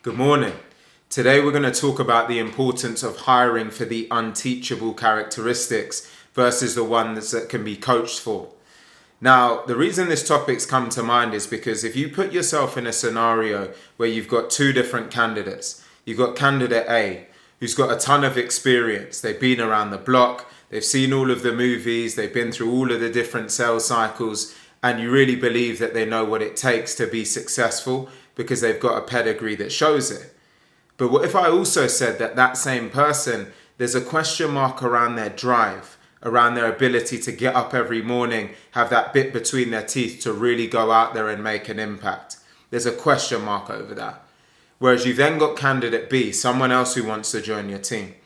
Good morning. Today we're going to talk about the importance of hiring for the unteachable characteristics versus the ones that can be coached for. Now, the reason this topic's come to mind is because if you put yourself in a scenario where you've got two different candidates, you've got candidate A, who's got a ton of experience. They've been around the block, they've seen all of the movies, they've been through all of the different sales cycles, and you really believe that they know what it takes to be successful because they've got a pedigree that shows it. But what if I also said that that same person, there's a question mark around their drive, around their ability to get up every morning, have that bit between their teeth to really go out there and make an impact. There's a question mark over that. Whereas you've then got candidate B, someone else who wants to join your team.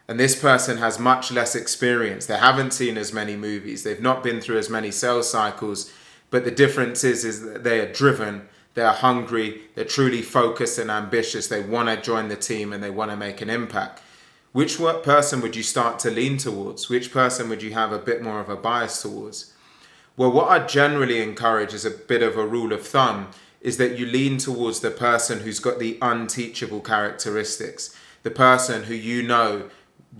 And this person has much less experience. They haven't seen as many movies. They've not been through as many sales cycles. But the difference is that they are driven, they are hungry, they're truly focused and ambitious. They want to join the team and they want to make an impact. Which person would you start to lean towards? Which person would you have a bit more of a bias towards? Well, what I generally encourage as a bit of a rule of thumb is that you lean towards the person who's got the unteachable characteristics. The person who you know,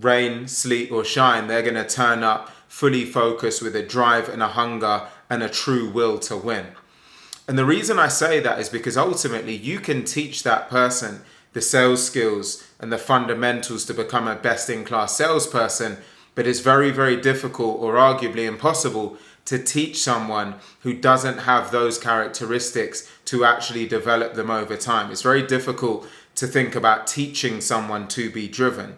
rain, sleet or shine, they're going to turn up fully focused with a drive and a hunger and a true will to win. And the reason I say that is because ultimately you can teach that person the sales skills and the fundamentals to become a best-in-class salesperson, but it's very, very difficult or arguably impossible to teach someone who doesn't have those characteristics to actually develop them over time. It's very difficult to think about teaching someone to be driven.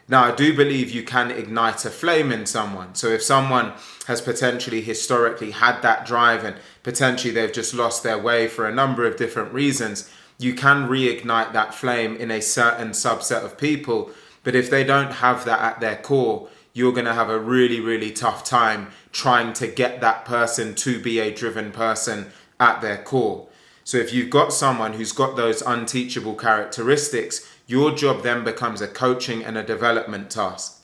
Now, I do believe you can ignite a flame in someone. So if someone has potentially historically had that drive and potentially they've just lost their way for a number of different reasons, you can reignite that flame in a certain subset of people. But if they don't have that at their core, you're going to have a really, really tough time trying to get that person to be a driven person at their core. So if you've got someone who's got those unteachable characteristics, your job then becomes a coaching and a development task.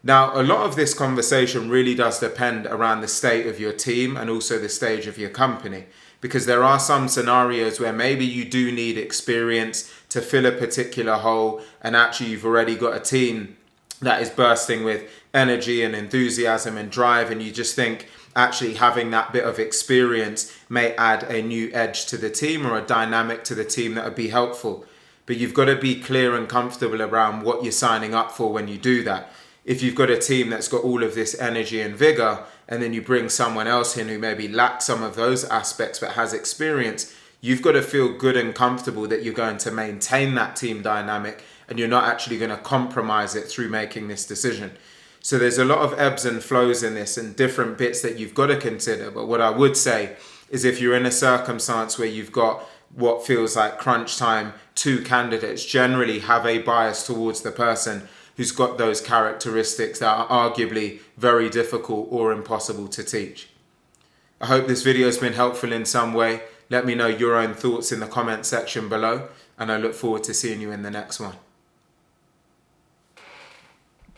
Now, a lot of this conversation really does depend around the state of your team and also the stage of your company, because there are some scenarios where maybe you do need experience to fill a particular hole, and actually you've already got a team that is bursting with energy and enthusiasm and drive, and you just think actually having that bit of experience may add a new edge to the team or a dynamic to the team that would be helpful. But you've got to be clear and comfortable around what you're signing up for when you do that. If you've got a team that's got all of this energy and vigor, and then you bring someone else in who maybe lacks some of those aspects but has experience, you've got to feel good and comfortable that you're going to maintain that team dynamic and you're not actually going to compromise it through making this decision. So there's a lot of ebbs and flows in this and different bits that you've got to consider. But what I would say is if you're in a circumstance where you've got what feels like crunch time, two candidates generally have a bias towards the person who's got those characteristics that are arguably very difficult or impossible to teach. I hope this video has been helpful in some way. Let me know your own thoughts in the comment section below, and I look forward to seeing you in the next one.